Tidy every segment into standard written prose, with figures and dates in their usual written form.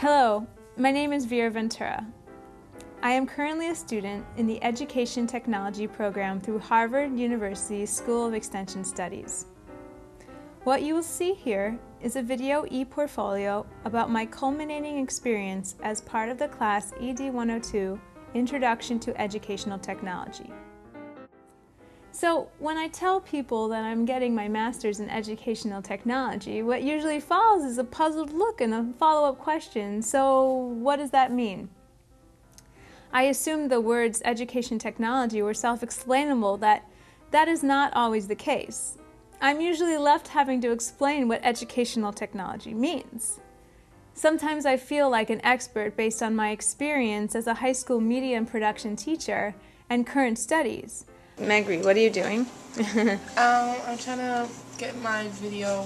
Hello, my name is Vera Ventura. I am currently a student in the Education Technology program through Harvard University School of Extension Studies. What you will see here is a video e-portfolio about my culminating experience as part of the class ED 102, Introduction to Educational Technology. So when I tell people that I'm getting my master's in educational technology, what usually follows is a puzzled look and a follow-up question. So what does that mean? I assumed the words education technology were self-explainable, that is not always the case. I'm usually left having to explain what educational technology means. Sometimes I feel like an expert based on my experience as a high school media and production teacher and current studies. Megri, what are you doing? I'm trying to get my video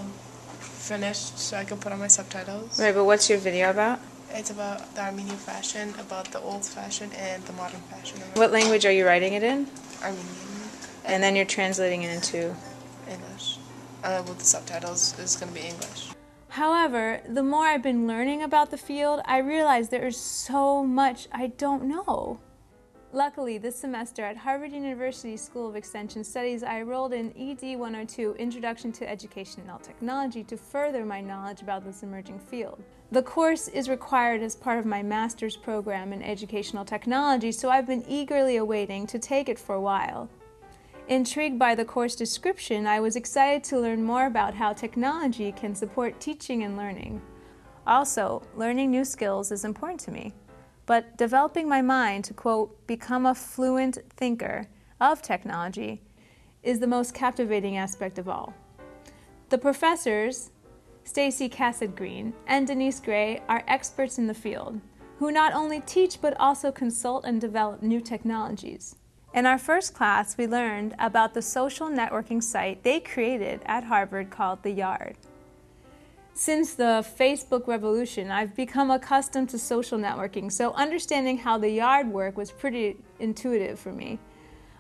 finished so I can put on my subtitles. Right, but what's your video about? It's about the Armenian fashion, about the old fashion and the modern fashion. What language are you writing it in? Armenian. And then you're translating it into? English. With the subtitles, it's going to be English. However, the more I've been learning about the field, I realize there is so much I don't know. Luckily, this semester at Harvard University School of Extension Studies, I enrolled in ED 102, Introduction to Educational Technology, to further my knowledge about this emerging field. The course is required as part of my master's program in educational technology, so I've been eagerly awaiting to take it for a while. Intrigued by the course description, I was excited to learn more about how technology can support teaching and learning. Also, learning new skills is important to me. But developing my mind to, quote, become a fluent thinker of technology is the most captivating aspect of all. The professors, Stacie, Casset and Denise are experts in the field, who not only teach but also consult and develop new technologies. In our first class, we learned about the social networking site they created at Harvard called The Yard. Since the Facebook revolution, I've become accustomed to social networking, so understanding how the Yard worked was pretty intuitive for me.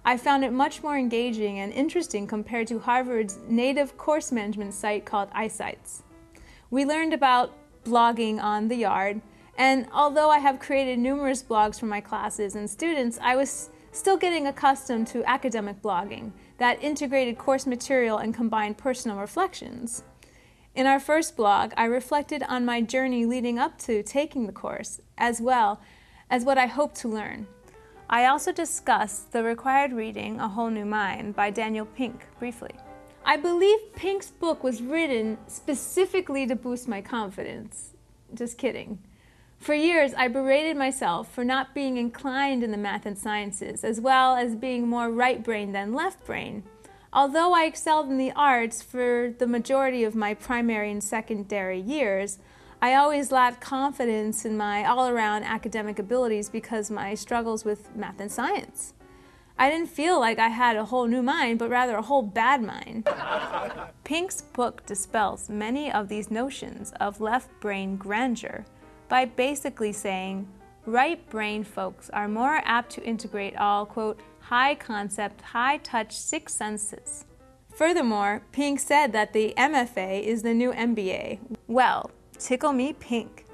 I found it much more engaging and interesting compared to Harvard's native course management site called iSites. We learned about blogging on the Yard, and although I have created numerous blogs for my classes and students, I was still getting accustomed to academic blogging that integrated course material and combined personal reflections. In our first blog, I reflected on my journey leading up to taking the course, as well as what I hope to learn. I also discussed the required reading, A Whole New Mind, by Daniel Pink, briefly. I believe Pink's book was written specifically to boost my confidence. Just kidding. For years, I berated myself for not being inclined in the math and sciences, as well as being more right-brained than left-brained. Although I excelled in the arts for the majority of my primary and secondary years, I always lacked confidence in my all-around academic abilities because of my struggles with math and science. I didn't feel like I had a whole new mind, but rather a whole bad mind. Pink's book dispels many of these notions of left-brain grandeur by basically saying right-brain folks are more apt to integrate all, quote, high-concept, high-touch six senses. Furthermore, Pink said that the MFA is the new MBA. Well, tickle me pink.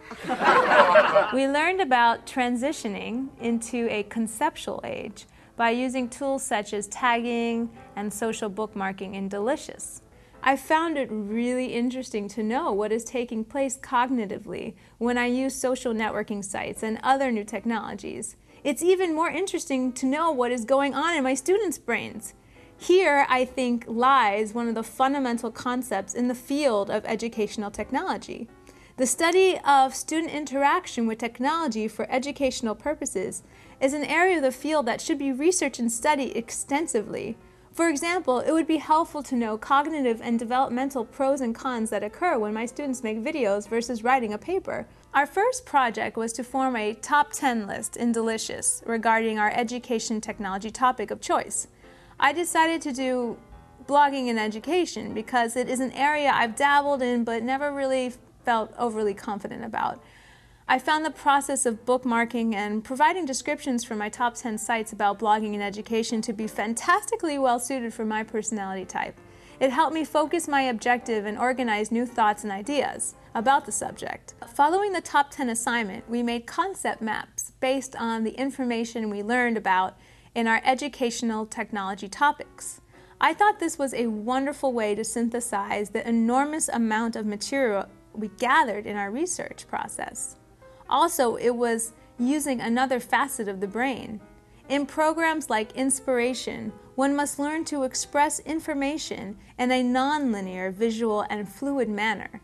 We learned about transitioning into a conceptual age by using tools such as tagging and social bookmarking in Delicious. I found it really interesting to know what is taking place cognitively when I use social networking sites and other new technologies. It's even more interesting to know what is going on in my students' brains. Here, I think, lies one of the fundamental concepts in the field of educational technology. The study of student interaction with technology for educational purposes is an area of the field that should be researched and studied extensively. For example, it would be helpful to know cognitive and developmental pros and cons that occur when my students make videos versus writing a paper. Our first project was to form a top 10 list in Delicious regarding our education technology topic of choice. I decided to do blogging in education because it is an area I've dabbled in but never really felt overly confident about. I found the process of bookmarking and providing descriptions for my top 10 sites about blogging in education to be fantastically well suited for my personality type. It helped me focus my objective and organize new thoughts and ideas. about the subject. Following the top 10 assignment, we made concept maps based on the information we learned about in our educational technology topics. I thought this was a wonderful way to synthesize the enormous amount of material we gathered in our research process. Also, it was using another facet of the brain. In programs like Inspiration, one must learn to express information in a non-linear, visual, and fluid manner.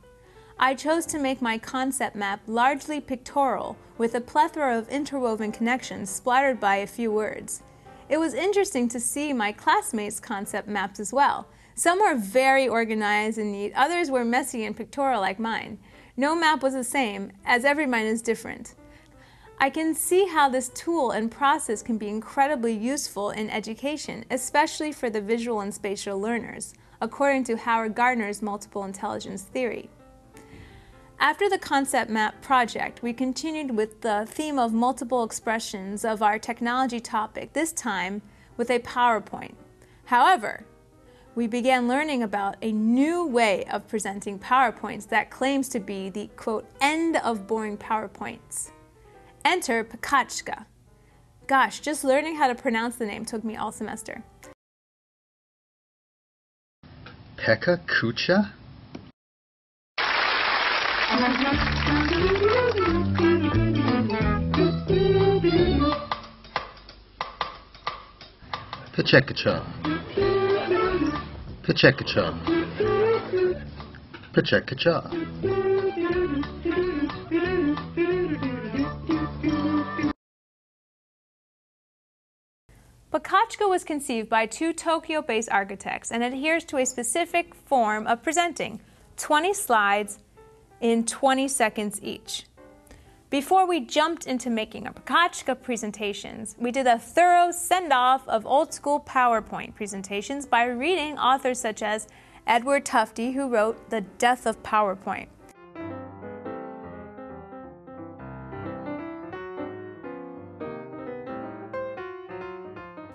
I chose to make my concept map largely pictorial, with a plethora of interwoven connections splattered by a few words. It was interesting to see my classmates' concept maps as well. Some were very organized and neat, others were messy and pictorial like mine. No map was the same, as every mind is different. I can see how this tool and process can be incredibly useful in education, especially for the visual and spatial learners, according to Howard Gardner's multiple intelligence theory. After the concept map project, we continued with the theme of multiple expressions of our technology topic, this time with a PowerPoint. However, we began learning about a new way of presenting PowerPoints that claims to be the, quote, end of boring PowerPoints. Enter Pakachka. Gosh, just learning how to pronounce the name took me all semester. Pekka Kucha? Pachekacha. Pachekacha. Pachekacha. Pakachka was conceived by two Tokyo-based architects and adheres to a specific form of presenting 20 slides in 20 seconds each. Before we jumped into making our Pakachka presentations, we did a thorough send-off of old-school PowerPoint presentations by reading authors such as Edward Tufte, who wrote The Death of PowerPoint.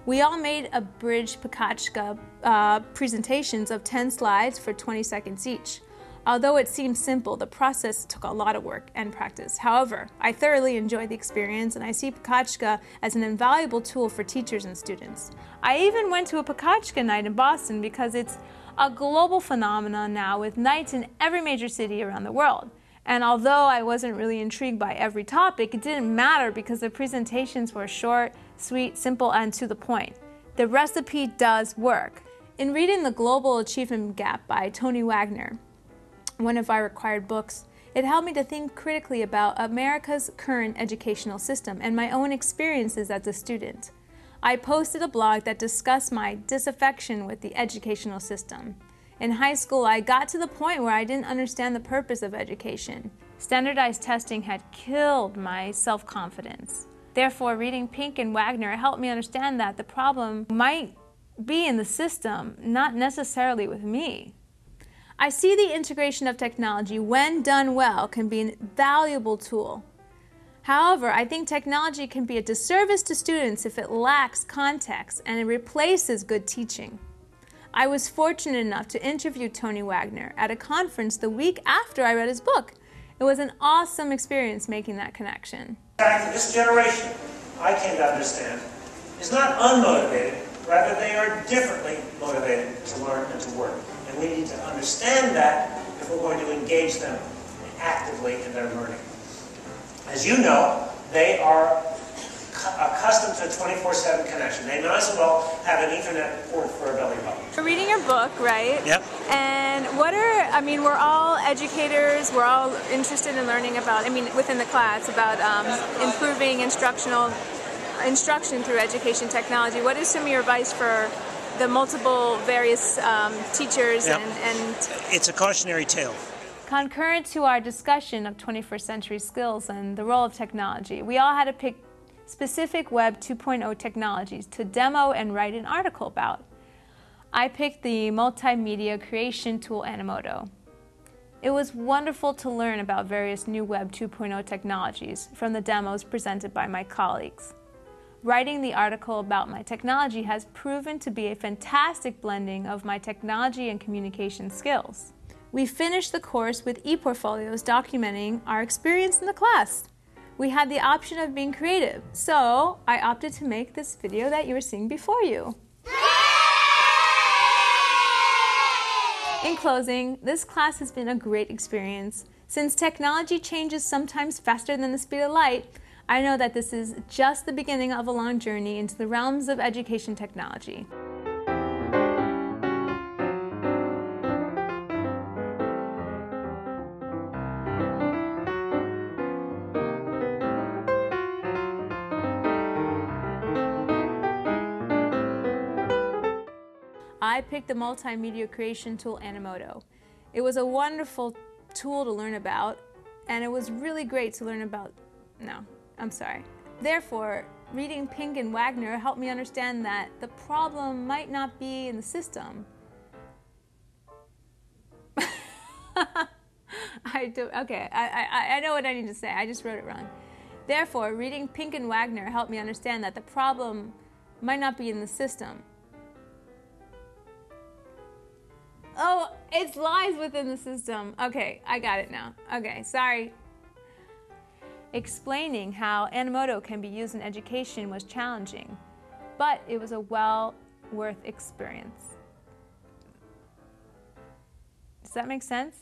We all made abridged Pakachka presentations of 10 slides for 20 seconds each. Although it seemed simple, the process took a lot of work and practice. However, I thoroughly enjoyed the experience and I see Pakachka as an invaluable tool for teachers and students. I even went to a Pakachka night in Boston because it's a global phenomenon now with nights in every major city around the world. And although I wasn't really intrigued by every topic, it didn't matter because the presentations were short, sweet, simple, and to the point. The recipe does work. In reading The Global Achievement Gap by Tony Wagner, one of our required books, it helped me to think critically about America's current educational system and my own experiences as a student. I posted a blog that discussed my disaffection with the educational system. In high school, I got to the point where I didn't understand the purpose of education. Standardized testing had killed my self-confidence. Therefore, reading Pink and Wagner helped me understand that the problem might be in the system, not necessarily with me. I see the integration of technology, when done well, can be a valuable tool. However, I think technology can be a disservice to students if it lacks context and it replaces good teaching. I was fortunate enough to interview Tony Wagner at a conference the week after I read his book. It was an awesome experience making that connection. In fact, this generation, I came to understand, is not unmotivated, rather they are differently motivated to learn and to work. And we need to understand that if we're going to engage them actively in their learning. As you know, they are accustomed to a 24/7 connection. They might as well have an Ethernet port for a belly button. We're reading your book, right? Yep. And we're all educators, we're all interested in learning about, within the class, about improving instruction through education technology. What is some of your advice for the multiple various teachers? Yep. and It's a cautionary tale. Concurrent to our discussion of 21st century skills and the role of technology, we all had to pick specific Web 2.0 technologies to demo and write an article about. I picked the multimedia creation tool Animoto. It was wonderful to learn about various new Web 2.0 technologies from the demos presented by my colleagues. Writing the article about my technology has proven to be a fantastic blending of my technology and communication skills. We finished the course with e-portfolios documenting our experience in the class. We had the option of being creative, so I opted to make this video that you were seeing before you. In closing, this class has been a great experience. Since technology changes sometimes faster than the speed of light, I know that this is just the beginning of a long journey into the realms of education technology. I picked the multimedia creation tool Animoto. It was a wonderful tool to learn about, and it was really great to learn about. Therefore, reading Pink and Wagner helped me understand that the problem might not be in the system. I know what I need to say. I just wrote it wrong. Therefore, reading Pink and Wagner helped me understand that the problem might not be in the system. Oh, it lies within the system. Okay, I got it now. Okay, sorry. Explaining how Animoto can be used in education was challenging, but it was a well-worth experience. Does that make sense?